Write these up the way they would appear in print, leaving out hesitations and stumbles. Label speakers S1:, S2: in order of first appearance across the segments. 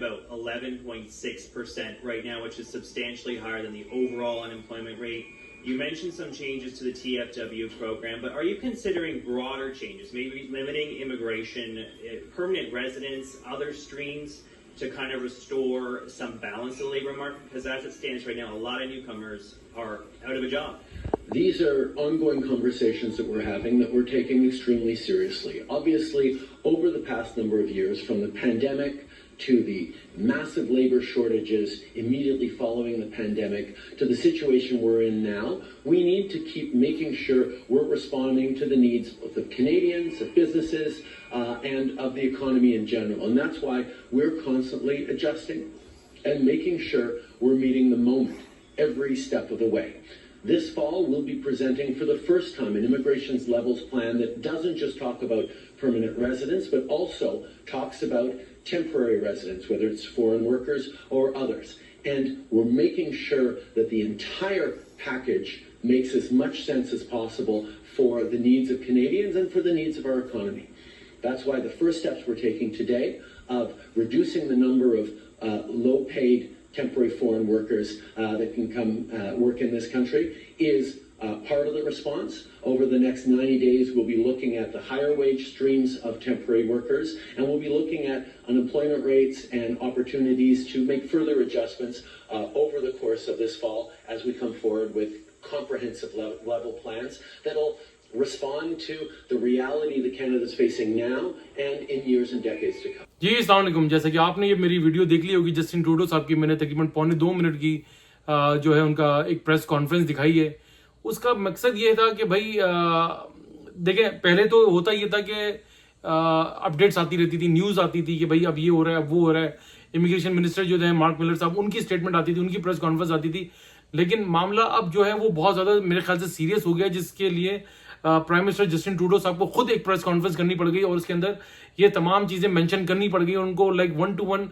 S1: about 11.6% right now, which is substantially higher than the overall unemployment rate. You mentioned some changes to the TFW program, but are you considering broader changes, maybe limiting immigration, permanent residence, other streams to kind of restore some balance in the labor market? Because as it stands right now, a lot of newcomers are out of a job.
S2: These are ongoing conversations that we're having that we're taking extremely seriously. Obviously, over the past number of years, from the pandemic to the massive labor shortages immediately following the pandemic to the situation we're in now, we need to keep making sure we're responding to the needs of Canadians, of businesses, and of the economy in general. And that's why we're constantly adjusting and making sure we're meeting the moment every step of the way. This fall, we'll be presenting for the first time an immigration's levels plan that doesn't just talk about permanent residents, but also talks about temporary residents, whether it's foreign workers or others. And we're making sure that the entire package makes as much sense as possible for the needs of Canadians and for the needs of our economy. That's why the first steps we're taking today of reducing the number of low-paid temporary foreign workers that can come work in this country is part of the response. Over the next 90 days, we'll be looking at the higher wage streams of temporary workers, and we'll be looking at unemployment rates and opportunities to make further adjustments over the course of this fall as we come forward with comprehensive level plans that'll respond to the reality that Canada is facing now and in years and decades to come.
S3: जी अस्सलाम वालेकुम। जैसा कि आपने ये मेरी video देख ली होगी, Justin Trudeau साहब की मैंने तकरीबन 1.25 मिनट की जो है उनका एक प्रेस कॉन्फ्रेंस दिखाई है। उसका मकसद ये था कि भाई देखें, पहले तो होता ये था कि अपडेट्स आती रहती थी, न्यूज़ आती थी कि भाई अब ये हो रहा है, अब वो हो रहा है। इमिग्रेशन मिनिस्टर जो है मार्क मिलर साहब, उनकी स्टेटमेंट आती थी, उनकी प्रेस कॉन्फ्रेंस आती थी। लेकिन मामला अब जो है वो बहुत ज़्यादा मेरे ख्याल से सीरियस हो गया, जिसके लिए प्राइम मिनिस्टर जस्टिन ट्रूडो साहब को खुद एक प्रेस कॉन्फ्रेंस करनी पड़ गई और उसके अंदर ये तमाम चीज़ें मेंशन करनी पड़ गई उनको, लाइक 1 to 1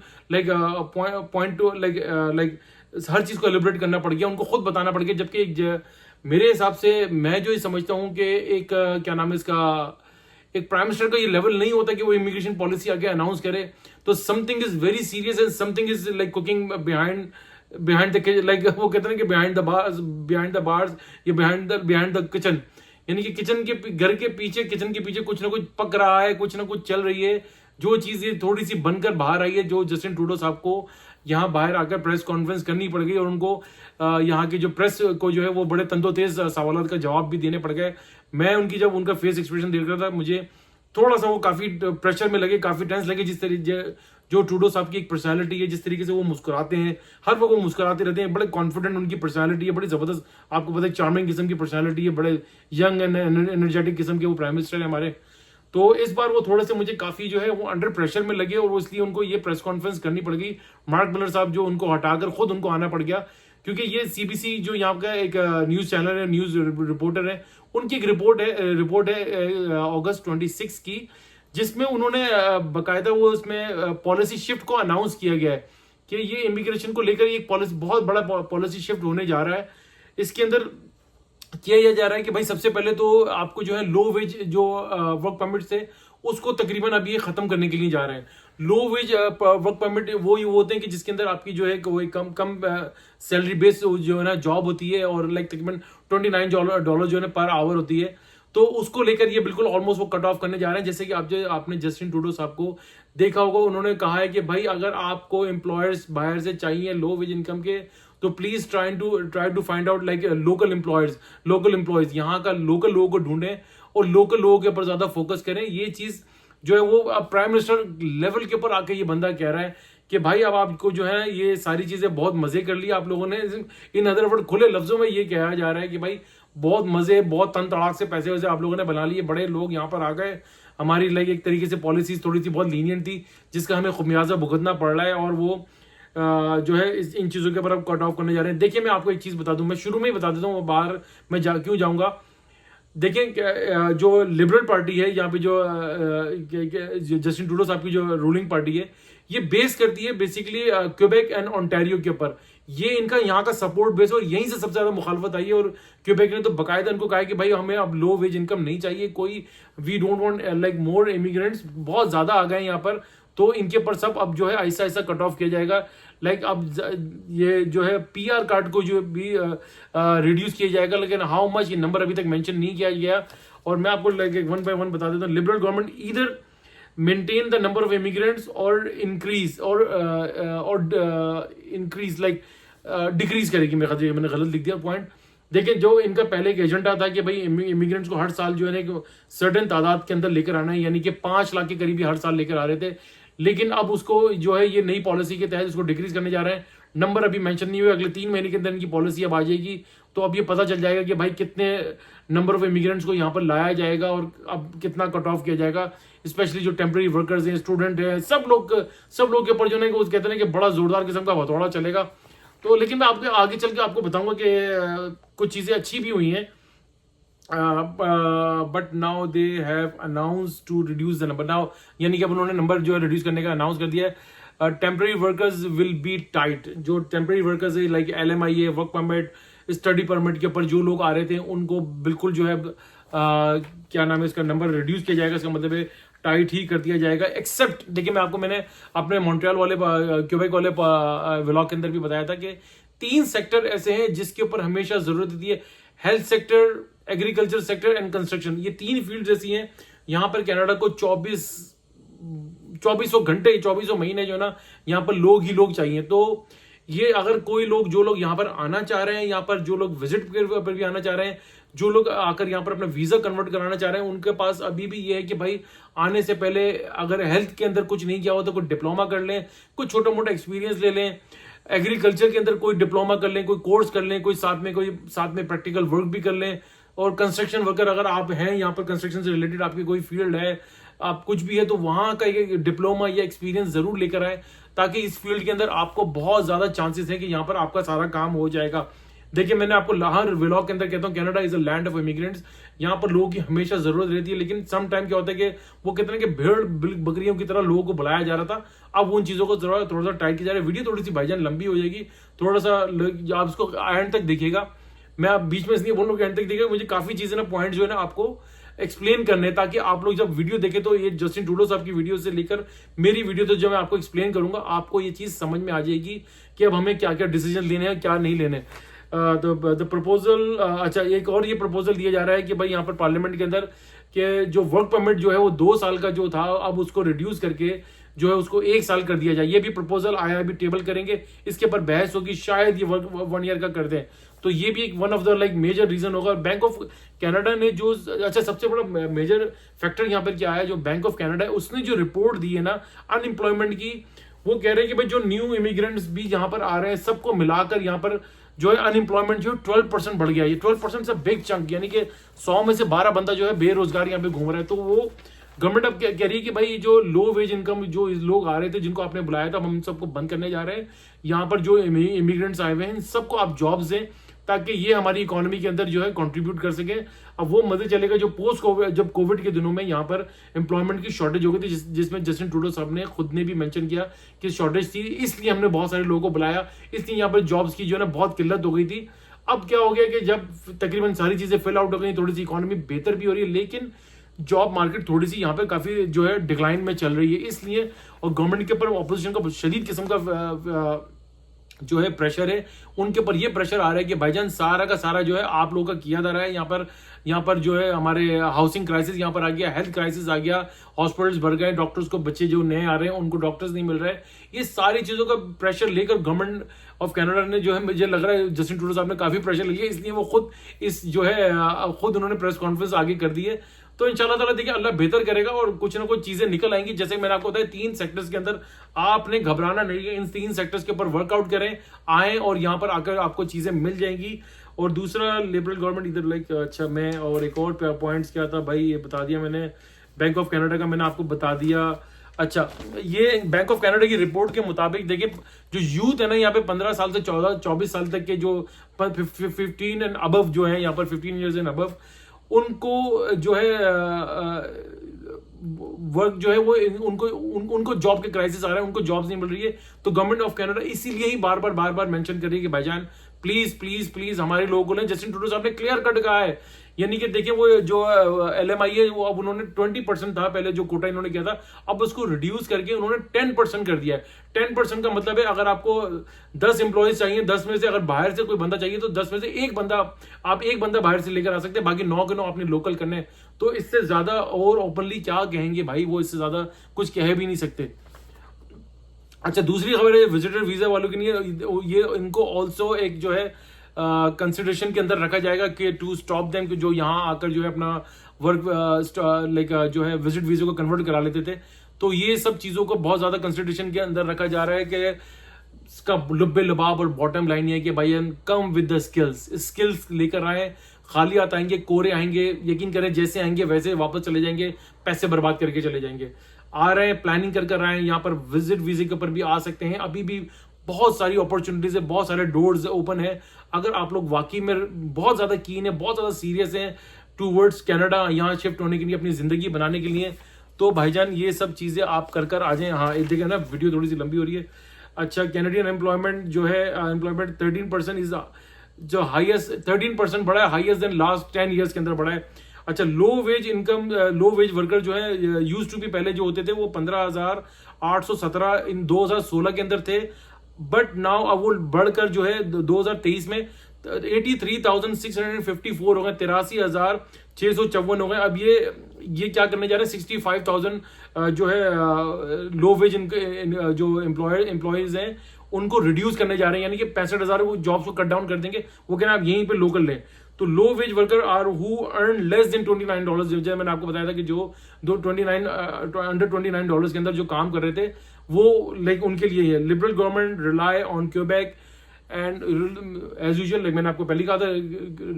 S3: पॉइंट टू हर चीज़ को एलिब्रेट करना पड़ गया, उनको खुद बताना पड़ गया। जबकि मेरे हिसाब से मैं जो ये समझता हूँ कि एक क्या नाम है इसका, एक प्राइम मिनिस्टर का ये लेवल नहीं होता कि वो इमिग्रेशन पॉलिसी आगे अनाउंस करे। तो something is very serious and something is like cooking behind the, like वो कहते हैं कि बिहाइंड द बार्स या बिहाइंड द किचन, यानी कि किचन के घर के पीछे, किचन के पीछे कुछ ना कुछ पक रहा है, कुछ ना कुछ चल रही है। जो चीज़ ये थोड़ी सी बनकर बाहर आई है, जो जस्टिन ट्रूडो साहब को यहाँ बाहर आकर प्रेस कॉन्फ्रेंस करनी पड़ गई और उनको यहाँ की जो प्रेस को जो है वो बड़े तंदोतेज सवालों का जवाब भी देने पड़ गए। मैं उनका फेस एक्सप्रेशन देख रहा था, मुझे थोड़ा सा वो काफ़ी प्रेशर में लगे, काफ़ी टेंस लगे। जिस तरीके जो ट्रूडो साहब की एक पर्सनालिटी है, जिस तरीके से वो मुस्कुराते हैं, हर वक्त वो मुस्कुराते रहते हैं, बड़े कॉन्फिडेंट उनकी पर्सनालिटी है, बड़ी ज़बरदस्त, आपको पता है चार्मिंग किस्म की पर्सनालिटी है, बड़े यंग एंड एनर्जेटिक किस्म के वो प्राइम मिनिस्टर है हमारे। तो इस बार वो थोड़े से मुझे काफ़ी जो है वो अंडर प्रेशर में लगे और इसलिए उनको ये प्रेस कॉन्फ्रेंस करनी पड़ गई। मार्क मिलर साहब जो उनको हटाकर खुद उनको आना पड़ गया, क्योंकि ये सीबीसी जो यहाँ का एक न्यूज़ चैनल है, न्यूज़ रिपोर्टर है, उनकी एक रिपोर्ट है अगस्त 26 की, जिसमें उन्होंने बाकायदा वो उसमें पॉलिसी शिफ्ट को अनाउंस किया गया है कि ये इमिग्रेशन को लेकर एक पॉलिसी, बहुत बड़ा पॉलिसी शिफ्ट होने जा रहा है। इसके अंदर किया जा रहा है कि भाई सबसे पहले तो आपको जो है लो वेज जो वर्क परमिट थे उसको तकरीबन अभी ये खत्म करने के लिए जा रहे हैं। लो वेज वर्क परमिट वो होते हैं कि जिसके अंदर आपकी जो है कोई कम सैलरी बेस जो है ना जॉब होती है और लाइक तकरीबन $29 जो है पर आवर होती है। तो उसको लेकर ये बिल्कुल ऑलमोस्ट वो कट ऑफ करने जा रहे हैं। जैसे कि आपने जस्टिन ट्रूडो साहब को देखा होगा, उन्होंने कहा है कि भाई अगर आपको एम्प्लॉयर्स बाहर से चाहिए लो वेज इनकम के, तो please try to find out like local employees, यहाँ का लोकल लोगों को ढूंढें और लोकल लोगों के ऊपर ज्यादा फोकस करें। ये चीज जो है वो प्राइम मिनिस्टर लेवल के ऊपर आके ये बंदा कह रहा है कि भाई अब आपको जो है ये सारी चीजें बहुत मजे कर ली आप लोगों ने। इन अदर वर्ड खुले लफ्जों में ये कहा जा रहा है कि भाई बहुत मजे, बहुत तन तड़ाक से पैसे वैसे आप लोगों ने बना लिए, बड़े लोग यहाँ पर आ गए, हमारी लाइक एक तरीके से पॉलिसीज थोड़ी सी बहुत लीनियंट थी जिसका हमें खुमियाजा भुगतना पड़ रहा है और वो जो है इन चीज़ों के ऊपर अब कट ऑफ करने जा रहे हैं। देखिए मैं आपको एक चीज़ बता दूं, मैं शुरू में ही बता देता हूँ, बाहर मैं क्यों जाऊँगा। देखें जो लिबरल पार्टी है यहाँ पे, जो जस्टिन ट्रूडो साहब की जो रूलिंग पार्टी है, ये बेस करती है बेसिकली क्वेबेक एंड ओंटारियो के ऊपर। ये इनका यहाँ का सपोर्ट बेस और यहीं से सबसे ज्यादा मुखालफत आई है। और क्वेबेक ने तो बाकायदा इनको कहा है कि भाई हमें अब लो वेज इनकम नहीं चाहिए, कोई we don't want like more immigrants, बहुत ज्यादा आ गए यहाँ पर, तो इनके ऊपर सब अब जो है ऐसा ऐसा कट ऑफ किया जाएगा। लाइक अब ये जो है PR कार्ड को जो भी रिड्यूस किया जाएगा, लेकिन हाउ मच ये नंबर अभी तक मेंशन नहीं किया गया। और मैं आपको लाइक वन बाय वन बता देता हूँ। Liberal government either maintain the number of immigrants और इंक्रीज इंक्रीज लाइक डिक्रीज करेगी। मेरे ख्याल से मैंने गलत लिख दिया पॉइंट। देखिए, जो इनका पहले एक एजेंडा था कि भाई इमिग्रेंट्स को हर साल जो है ना एक सर्टेन तादाद के अंदर लेकर आना है, यानी कि 5 लाख के करीब ही हर साल लेकर आ रहे थे, लेकिन अब उसको जो है ये नई पॉलिसी के तहत उसको डिक्रीज करने जा रहे हैं। नंबर अभी मेंशन नहीं हुए, अगले 3 महीने के अंदर इनकी पॉलिसी अब आ जाएगी, तो अब ये पता चल जाएगा कि भाई कितने नंबर ऑफ इमिग्रेंट्स को यहाँ पर लाया जाएगा और अब कितना कट ऑफ किया जाएगा। स्पेशली जो टेम्पररी वर्कर्स हैं, स्टूडेंट हैं, सब लोग के ऊपर जो है वो कहते हैं कि बड़ा जोरदार किस्म का हथौड़ा चलेगा। तो लेकिन मैं आपको आगे चल के आपको बताऊंगा कि कुछ चीज़ें अच्छी भी हुई हैं, but now they have announce to reduce the number now, यानी कि अब उन्होंने नंबर जो है रिड्यूस करने का अनाउंस कर दिया है। Temporary workers will be tight. जो टेम्पररी वर्कर्स है like LMIA, work permit, study permit के ऊपर जो लोग आ रहे थे उनको बिल्कुल जो है क्या नाम है इसका नंबर रिड्यूस किया जाएगा। इसका मतलब है टाइट ही कर दिया जाएगा। एक्सेप्ट देखिए, मैंने अपने मॉन्ट्रियल वाले क्यूबेक वाले व्लॉग के अंदर भी बताया था कि 3 सेक्टर ऐसे हैं जिसके ऊपर हमेशा जरूरत होती है। Health sector, agriculture sector and construction. ये 3 फील्ड ऐसी हैं यहाँ पर कनाडा को 2400 घंटे 2400 महीने जो है ना यहाँ पर लोग ही लोग चाहिए। तो ये अगर कोई लोग जो लोग यहाँ पर आना चाह रहे हैं, यहाँ पर जो लोग विजिट पर भी आना चाह रहे हैं, जो लोग आकर यहाँ पर अपना वीजा कन्वर्ट कराना चाह रहे हैं, उनके पास अभी भी ये है कि भाई आने से पहले अगर हेल्थ के अंदर कुछ नहीं किया हो तो कोई डिप्लोमा कर लें, कुछ छोटा मोटा एक्सपीरियंस ले लें, एग्रीकल्चर के अंदर कोई डिप्लोमा कर लें, कोई कोर्स कर लें, कोई साथ में प्रैक्टिकल वर्क भी कर लें। और कंस्ट्रक्शन वर्कर अगर आप हैं यहाँ पर, कंस्ट्रक्शन से रिलेटेड आपकी कोई फील्ड है, आप कुछ भी है, तो वहां का एक डिप्लोमा या एक्सपीरियंस जरूर लेकर आए, ताकि इस फील्ड के अंदर आपको बहुत ज्यादा चांसेस है कि यहाँ पर आपका सारा काम हो जाएगा। देखिए, मैंने आपको हर व्लॉग के अंदर कहता हूँ Canada is a land of immigrants. यहाँ पर लोगों की हमेशा जरूरत रहती है, लेकिन सम टाइम क्या होता है कि वो कहते हैं कि भेड़ बकरियों की तरह लोगों को बुलाया जा रहा था। अब उन चीजों को थोड़ा सा टाइट किया जा रहा है। वीडियो थोड़ी सी भाईजान लंबी हो जाएगी, थोड़ा सा आप इसको एंड तक देखिएगा। मैं आप बीच में इसलिए बोल रहा हूँ एंड तक देखिएगा, मुझे काफी चीजें ना पॉइंट जो है ना आपको एक्सप्लेन करने, ताकि आप लोग जब वीडियो देखें तो ये जस्टिन ट्रूडो साहब की वीडियो से लेकर मेरी वीडियो तो जब मैं आपको एक्सप्लेन करूंगा, आपको ये चीज समझ में आ जाएगी कि अब हमें क्या क्या डिसीजन लेने हैं, क्या नहीं लेने। तो द प्रपोजल, अच्छा एक और ये प्रपोजल दिया जा रहा है कि भाई यहाँ पर पार्लियामेंट के अंदर कि जो वर्क परमिट जो है वो 2 साल का जो था, अब उसको रिड्यूस करके जो है उसको 1 साल कर दिया जाए। ये भी प्रपोजल आया, अभी टेबल करेंगे, इसके ऊपर बहस होगी, शायद ये 1 ईयर का कर दें। तो ये भी एक one of the like major reason होगा। बैंक ऑफ कनाडा ने जो, अच्छा सबसे बड़ा मेजर फैक्टर यहाँ पर क्या है, जो बैंक ऑफ कनाडा है उसने जो रिपोर्ट दी है ना अनएम्प्लॉयमेंट की, वो कह रहे हैं कि भाई जो न्यू इमिग्रेंट्स भी यहाँ पर आ रहे हैं, सबको मिलाकर यहाँ पर जो है अनएम्प्लॉयमेंट जो 12% बढ़ गया। ये 12% से बिग चंक, यानी कि 100 में से 12 बंदा जो है बेरोजगार यहाँ पे घूम रहा है। तो वो गवर्नमेंट अब कह रही है कि भाई जो लो वेज इनकम जो लोग आ रहे थे, जिनको आपने बुलाया था, हम सबको बंद करने जा रहे हैं। यहाँ पर जो इमिग्रेंट्स आए हुए हैं, इन सबको आप जॉब्स दें, ताकि ये हमारी इकोनॉमी के अंदर जो है कंट्रीब्यूट कर सके। अब वो मजे चलेगा जो पोस्ट कोविड, जब कोविड के दिनों में यहाँ पर एम्प्लॉयमेंट की शॉर्टेज हो गई थी, जिसमें जस्टिन ट्रूडो साहब ने खुद ने भी मेंशन किया कि शॉर्टेज थी, इसलिए हमने बहुत सारे लोगों को बुलाया, इसलिए यहाँ पर जॉब्स की जो है ना बहुत किल्लत हो गई थी। अब क्या हो गया कि जब तकरीबन सारी चीजें फिल आउट हो गई, थोड़ी सी इकोनॉमी बेहतर भी हो रही है, लेकिन जॉब मार्केट थोड़ी सी यहाँ पे काफी जो है डिक्लाइन में चल रही है। इसलिए और गवर्नमेंट के ऊपर ऑपोजिशन का शदीद किस्म का जो है प्रेशर है, उनके ऊपर ये प्रेशर आ रहा है कि भाईजान सारा का सारा जो है आप लोगों का किया जा रहा है। यहाँ पर जो है हमारे हाउसिंग क्राइसिस यहाँ पर आ गया, हेल्थ क्राइसिस आ गया, हॉस्पिटल्स भर गए, डॉक्टर्स को बच्चे जो नए आ रहे हैं उनको डॉक्टर्स नहीं मिल रहे। ये सारी चीजों का प्रेशर लेकर गवर्नमेंट ऑफ कनाडा ने जो है, मुझे लग रहा है जस्टिन ट्रूडो साहब ने काफी प्रेशर लिया, इसलिए वो खुद उन्होंने प्रेस कॉन्फ्रेंस आगे कर दी है। तो इंशाल्लाह ताला देखिए अल्लाह बेहतर करेगा और कुछ ना कुछ चीजें निकल आएंगी। जैसे मैंने आपको बताया 3 सेक्टर्स के अंदर आपने घबराना नहीं है, इन 3 सेक्टर्स के ऊपर वर्कआउट करें, आए और यहाँ पर आकर आपको चीजें मिल जाएंगी। और दूसरा लिबरल गवर्नमेंट इधर लाइक, अच्छा मैं और एक और पॉइंट्स क्या था भाई, ये बता दिया मैंने। बैंक ऑफ कनाडा का मैंने आपको बता दिया। अच्छा, ये बैंक ऑफ कनाडा की रिपोर्ट के मुताबिक देखिए जो यूथ है ना यहाँ पे 15 साल से 24 साल तक के जो 15 एंड अबव जो है यहाँ पर 15 ईयर्स एंड अबव, उनको जो है वर्क जो है वो उनको जॉब के क्राइसिस आ रहा है, उनको जॉब्स नहीं मिल रही है। तो गवर्नमेंट ऑफ कनाडा इसीलिए ही बार बार मेंशन कर रही है कि भाईजान प्लीज प्लीज प्लीज हमारे लोगों ने, जस्टिन ट्रूडो साहब ने क्लियर कट कहा है, यानी कि देखिए वो जो LMI है वो अब उन्होंने 20% था पहले जो कोटा इन्होंने किया था, अब उसको रिड्यूस करके उन्होंने 10% कर दिया है। 10% का मतलब है अगर आपको 10 एम्प्लॉयज चाहिए, 10 में से अगर बाहर से कोई बंदा चाहिए तो 10 में से एक बंदा, आप एक बंदा बाहर से लेकर आ सकते हैं, बाकी 9 के 9 अपने लोकल करने हैं। तो इससे ज्यादा और ओपनली क्या कहेंगे भाई, वो इससे ज्यादा कुछ कह भी नहीं सकते। अच्छा, दूसरी खबर है विजिटर वीजा वालों के लिए, ये इनको ऑल्सो एक जो है कंसिडरेशन के अंदर रखा जाएगा कि टू स्टॉप देम, कि जो यहाँ आकर जो है अपना वर्क लाइक जो है विजिट वीजा को कन्वर्ट करा लेते थे। तो ये सब चीजों को बहुत ज्यादा कंसिडरेशन के अंदर रखा जा रहा है कि इसका लुब्बे लबाब और बॉटम लाइन ये है कि भाई कम विद द स्किल्स लेकर आए, खाली हाथ आएंगे, कोरे आएंगे, यकीन करें जैसे आएंगे वैसे वापस चले जाएंगे, पैसे बर्बाद करके चले जाएंगे। आ रहे हैं, प्लानिंग कर आए हैं, यहाँ पर विजिट वीजे के ऊपर भी आ सकते हैं। अभी भी बहुत सारी अपॉर्चुनिटीज है, बहुत सारे डोर्स ओपन है। अगर आप लोग वाकई में बहुत ज्यादा कीन है, बहुत ज्यादा सीरियस है टूवर्ड्स कनाडा, यहाँ शिफ्ट होने के लिए, अपनी जिंदगी बनाने के लिए, तो भाईजान ये सब चीजें आप कर आ जाए। हाँ, देखिए ना, वीडियो थोड़ी सी लंबी हो रही है। अच्छा, कैनेडियन एम्प्लॉयमेंट जो है, एम्प्लॉयमेंट 13% इज जो हाईएस्ट, 13% बढ़ा है, हाईएस्ट देन लास्ट 10 ईयर्स के अंदर बढ़ा है। अच्छा, लो वेज इनकम, लो वेज वर्कर जो है यूज टू भी पहले जो होते थे वो 15,817 इन 2016 के अंदर थे, बट नाउ अब वो बढ़कर जो है 2023 में 83,654 हो गए, 83,654 हो गए। अब ये क्या करने जा रहे हैं, 65,000 जो है लो वेज जो एम्प्लॉयज हैं उनको रिड्यूस करने जा रहे हैं, यानी कि 65,000 वो जॉब्स को कट डाउन कर देंगे। वो कह रहे हैं आप यहीं पे लोकल लें। तो low wage worker are who earn less than $29, जैसे मैंने आपको बताया था कि जो अंडर $29 के अंदर जो काम कर रहे थे वो लाइक उनके लिए है। Liberal government rely on Quebec and as usual, like मैंने आपको पहले कहा था,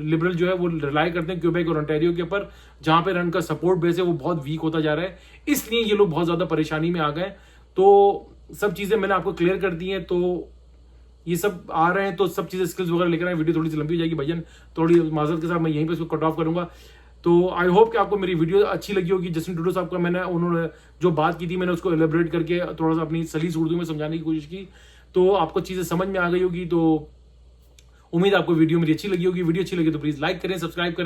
S3: लिबरल जो है वो रिलाई करते हैं क्यूबेक और ओंटारियो के ऊपर, जहां पर उनका सपोर्ट बेस है वो बहुत वीक होता जा रहा है, इसलिए ये लोग बहुत ज्यादा परेशानी में आ गए। तो सब चीजें मैंने आपको क्लियर कर दी हैं। तो ये सब आ रहे हैं, तो सब चीजें स्किल्स वगैरह लेकर आए। वीडियो थोड़ी सी लंबी हो जाएगी भैया, थोड़ी माजरत के साथ मैं यहीं पे इसको कट ऑफ करूंगा। तो आई होप कि आपको मेरी वीडियो अच्छी लगी होगी। जस्टिन ट्रूडो साहब का उन्होंने जो बात की थी, मैंने उसको एलेबरेट करके थोड़ा सा अपनी सलीस उर्दू में समझाने की कोशिश की, तो आपको चीजें समझ में आ गई होगी। तो उम्मीद आपको वीडियो मेरी अच्छी लगी होगी। वीडियो अच्छी लगी तो प्लीज लाइक करें, दबाइएगा,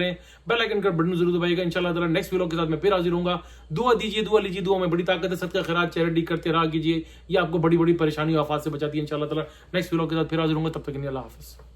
S3: बेल आइकन का बटन जरूर दबाइएगा। इंशाल्लाह ताला नेक्स्ट वीडियो के साथ मैं फिर हाजिर होऊंगा। दुआ दीजिए, दुआ लीजिए, दुआ में बड़ी ताकत है, सदका खैरात चैरिटी करते रहा कीजिए, ये आपको बड़ी बड़ी परेशानी और आफात से बचाती है। इंशाल्लाह ताला नेक्स्ट वीडियो के साथ फिर हाजिर होऊंगा, तब तक के लिए अल्लाह हाफिज।